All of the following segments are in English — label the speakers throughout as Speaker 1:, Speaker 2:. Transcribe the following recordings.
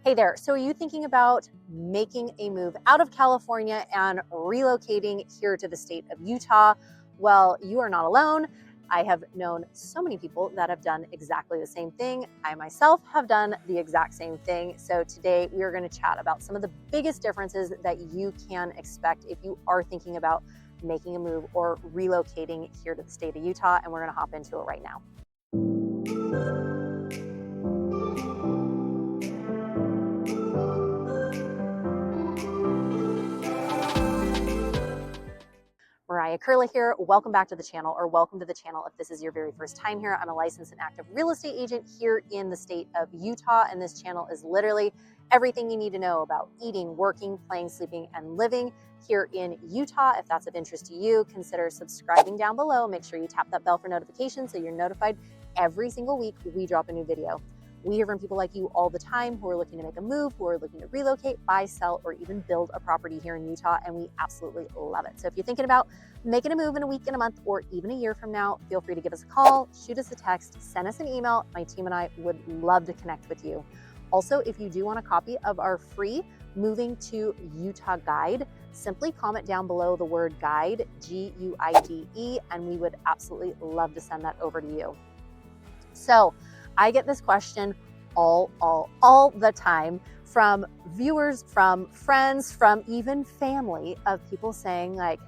Speaker 1: Hey there, so are you thinking about making a move out of California and relocating here to the state of Utah? Well, you are not alone. I have known so many people that have done exactly the same thing. I myself have done the exact same thing. So today we are going to chat about some of the biggest differences that you can expect if you are thinking about making a move or relocating here to the state of Utah, and we're going to hop into it right now. Mariah Koehle here. Welcome back to the channel, or welcome to the channel if this is your very first time here. I'm a licensed and active real estate agent here in the state of Utah, and this channel is literally everything you need to know about eating, working, playing, sleeping, and living here in Utah. If that's of interest to you, consider subscribing down below. Make sure you tap that bell for notifications so you're notified every single week we drop a new video. We hear from people like you all the time who are looking to make a move, who are looking to relocate, buy, sell, or even build a property here in Utah, and we absolutely love it. So if you're thinking about making a move in a week, in a month, or even a year from now, feel free to give us a call, shoot us a text, send us an email. My team and I would love to connect with you. Also, if you do want a copy of our free Moving to Utah guide, simply comment down below the word guide, Guide, and we would absolutely love to send that over to you. So I get this question all the time from viewers, from friends, from even family, of people saying like,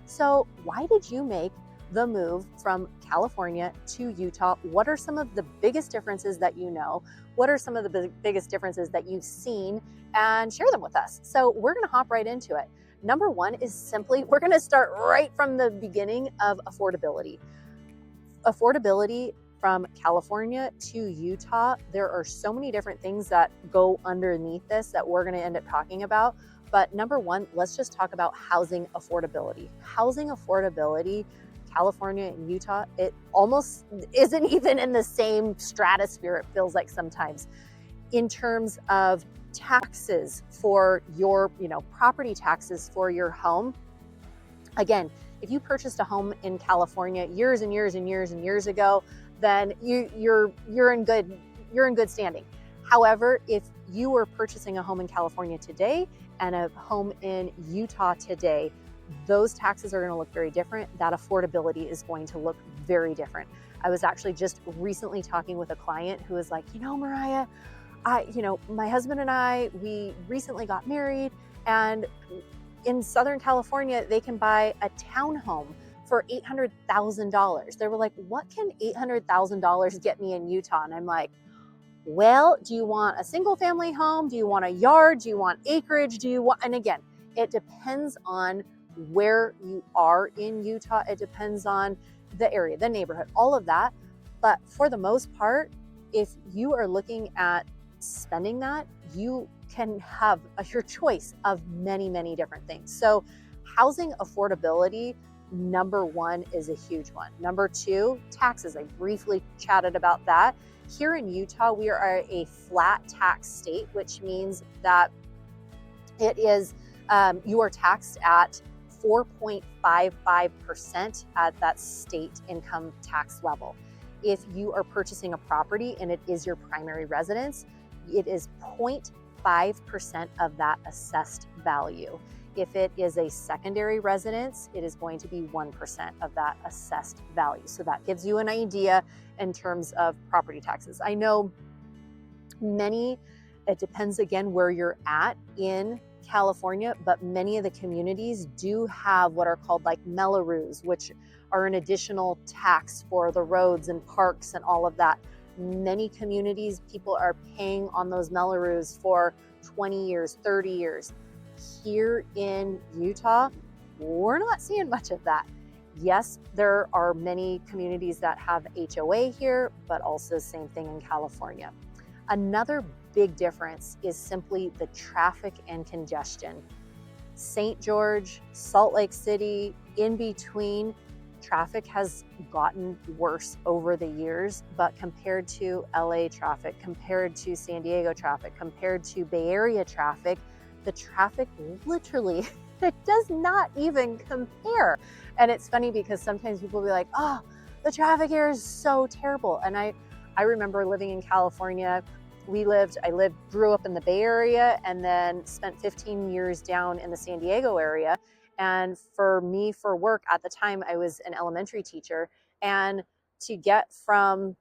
Speaker 1: so why did you make the move from California to Utah? What are some of the biggest differences that you know? What are some of the biggest differences that you've seen? And share them with us. So we're gonna hop right into it. Number one is simply, we're gonna start right from the beginning of affordability. Affordability from California to Utah, there are so many different things that go underneath this that we're going to end up talking about. But number one, let's just talk about housing affordability. Housing affordability, California and Utah, it almost isn't even in the same stratosphere, it feels like sometimes, in terms of taxes for your, property taxes for your home. Again, if you purchased a home in California years and years and years and years ago, then you're in good standing. However, if you were purchasing a home in California today and a home in Utah today, those taxes are going to look very different. That affordability is going to look very different. I was actually just recently talking with a client who was like, Mariah, my husband and I, we recently got married, and in Southern California, they can buy a townhome for $800,000. They were like, what can $800,000 get me in Utah? And I'm like, well, do you want a single family home? Do you want a yard? Do you want acreage? And again, it depends on where you are in Utah. It depends on the area, the neighborhood, all of that. But for the most part, if you are looking at spending that, you can have your choice of many, many different things. So housing affordability, number one, is a huge one. Number two, taxes. I briefly chatted about that. Here in Utah, we are a flat tax state, which means that it is, you are taxed at 4.55% at that state income tax level. If you are purchasing a property and it is your primary residence, it is 0.5% of that assessed value. If it is a secondary residence, it is going to be 1% of that assessed value. So that gives you an idea in terms of property taxes. I know it depends again where you're at in California, but many of the communities do have what are called like Melloraos, which are an additional tax for the roads and parks and all of that. Many communities, people are paying on those Melloraos for 20 years, 30 years. Here in Utah, we're not seeing much of that. Yes, there are many communities that have HOA here, but also same thing in California. Another big difference is simply the traffic and congestion. St. George, Salt Lake City, in between, traffic has gotten worse over the years, but compared to LA traffic, compared to San Diego traffic, compared to Bay Area traffic, the traffic literally, it does not even compare. And it's funny because sometimes people will be like, oh, the traffic here is so terrible. And I remember living in California grew up in the Bay Area and then spent 15 years down in the San Diego area. And for me, for work at the time, I was an elementary teacher. And to get from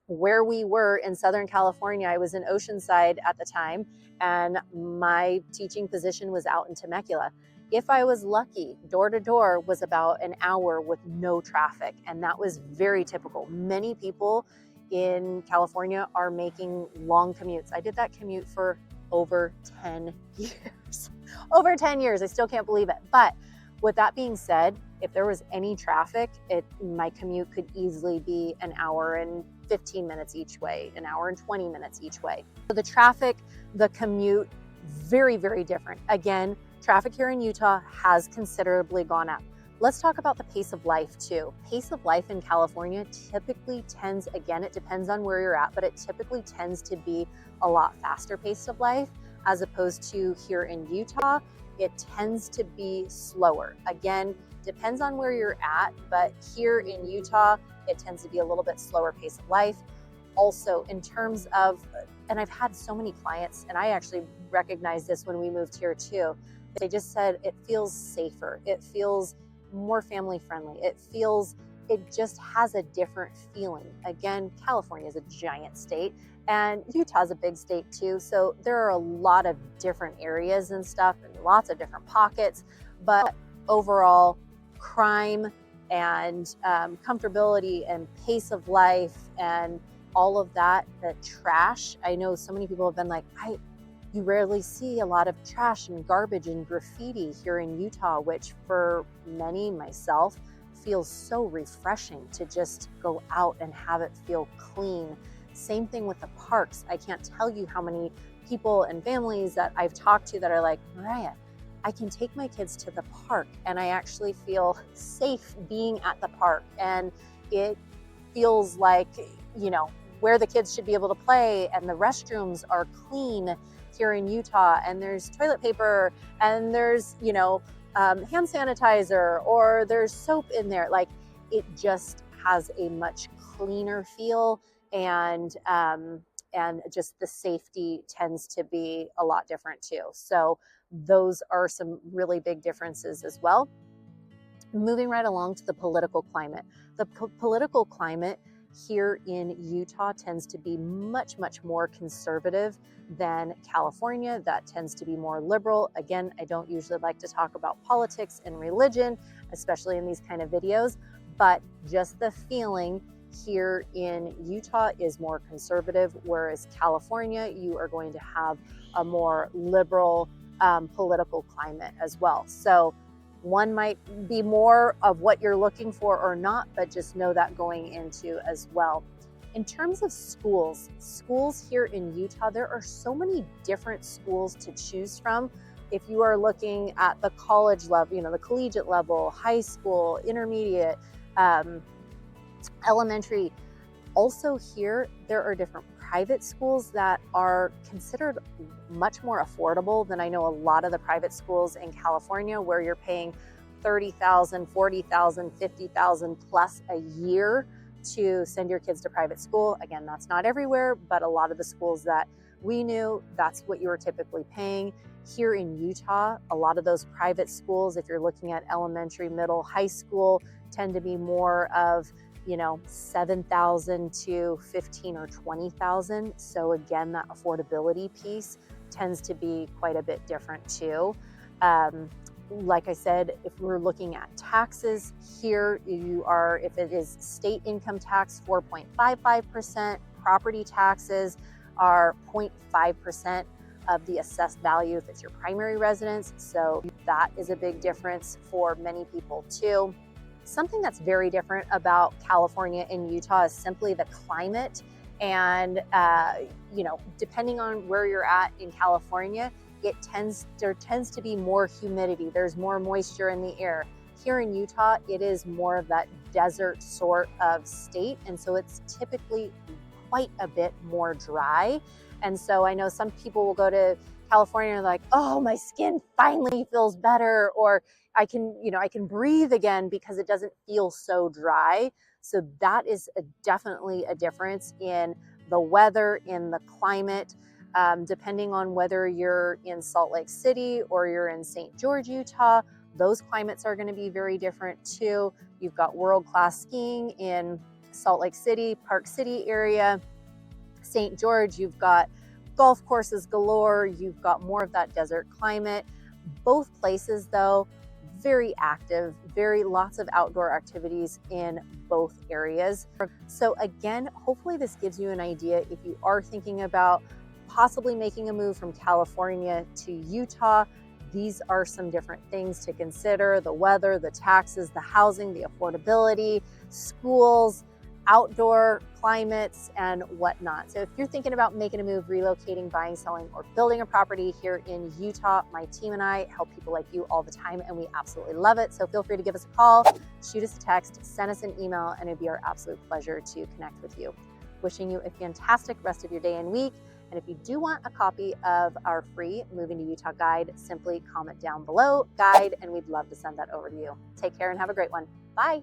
Speaker 1: where we were in Southern California, I was in Oceanside at the time, and my teaching position was out in Temecula. If I was lucky, door to door was about an hour with no traffic, and that was very typical. Many people in California are making long commutes. I did that commute for over 10 years. Over 10 years, I still can't believe it. But with that being said, if there was any traffic, my commute could easily be an hour and 15 minutes each way, an hour and 20 minutes each way. So the traffic, the commute, very, very different. Again, traffic here in Utah has considerably gone up. Let's talk about the pace of life too. Pace of life in California typically tends, again, it depends on where you're at, but it typically tends to be a lot faster pace of life as opposed to here in Utah. It tends to be slower. Again, depends on where you're at, but here in Utah, it tends to be a little bit slower pace of life. Also, in terms of, and I've had so many clients, and I actually recognized this when we moved here too, they just said it feels safer. It feels more family friendly. It just has a different feeling. Again, California is a giant state and Utah's a big state too. So there are a lot of different areas and stuff and lots of different pockets, but overall crime and comfortability and pace of life and all of that, the trash. I know so many people have been like, you rarely see a lot of trash and garbage and graffiti here in Utah, which for many, myself, feels so refreshing to just go out and have it feel clean. Same thing with the parks. I can't tell you how many people and families that I've talked to that are like, Mariah, I can take my kids to the park and I actually feel safe being at the park. And it feels like, where the kids should be able to play, and the restrooms are clean here in Utah, and there's toilet paper and there's, hand sanitizer, or there's soap in there. Like, it just has a much cleaner feel, and just the safety tends to be a lot different too. So those are some really big differences as well. Moving right along to the political climate. The political climate here in Utah tends to be much, much more conservative than California. That tends to be more liberal. Again, I don't usually like to talk about politics and religion, especially in these kind of videos, but just the feeling here in Utah is more conservative, whereas California, you are going to have a more liberal political climate as well. So one might be more of what you're looking for or not, but just know that going into as well. In terms of schools here in Utah, there are so many different schools to choose from. If you are looking at the college level, the collegiate level, high school, intermediate, elementary. Also here, there are different private schools that are considered much more affordable than I know a lot of the private schools in California, where you're paying $30,000, $40,000, $50,000 plus a year to send your kids to private school. Again, that's not everywhere, but a lot of the schools that we knew, that's what you were typically paying. Here in Utah, a lot of those private schools, if you're looking at elementary, middle, high school, tend to be more of $7,000 to $15,000 or $20,000. So again, that affordability piece tends to be quite a bit different too. Like I said, if we're looking at taxes here, if it is state income tax, 4.55%, property taxes are 0.5% of the assessed value if it's your primary residence. So that is a big difference for many people too. Something that's very different about California and Utah is simply the climate. And, depending on where you're at in California, there tends to be more humidity. There's more moisture in the air. Here in Utah, it is more of that desert sort of state. And so it's typically quite a bit more dry. And so I know some people will go to California and like, oh, my skin finally feels better, or I can breathe again because it doesn't feel so dry. So that is definitely a difference in the weather, in the climate. Depending on whether you're in Salt Lake City or you're in St. George, Utah, those climates are going to be very different too. You've got world-class skiing in Salt Lake City, Park City area. St. George, you've got golf courses galore. You've got more of that desert climate. Both places, though, very active, very lots of outdoor activities in both areas. So again, hopefully this gives you an idea if you are thinking about possibly making a move from California to Utah. These are some different things to consider: the weather, the taxes, the housing, the affordability, schools, outdoor climates, and whatnot. So if you're thinking about making a move, relocating, buying, selling, or building a property here in Utah, my team and I help people like you all the time, and we absolutely love it. So feel free to give us a call, shoot us a text, send us an email, and it'd be our absolute pleasure to connect with you. Wishing you a fantastic rest of your day and week. And if you do want a copy of our free Moving to Utah guide, simply comment down below, guide, and we'd love to send that over to you. Take care and have a great one. Bye.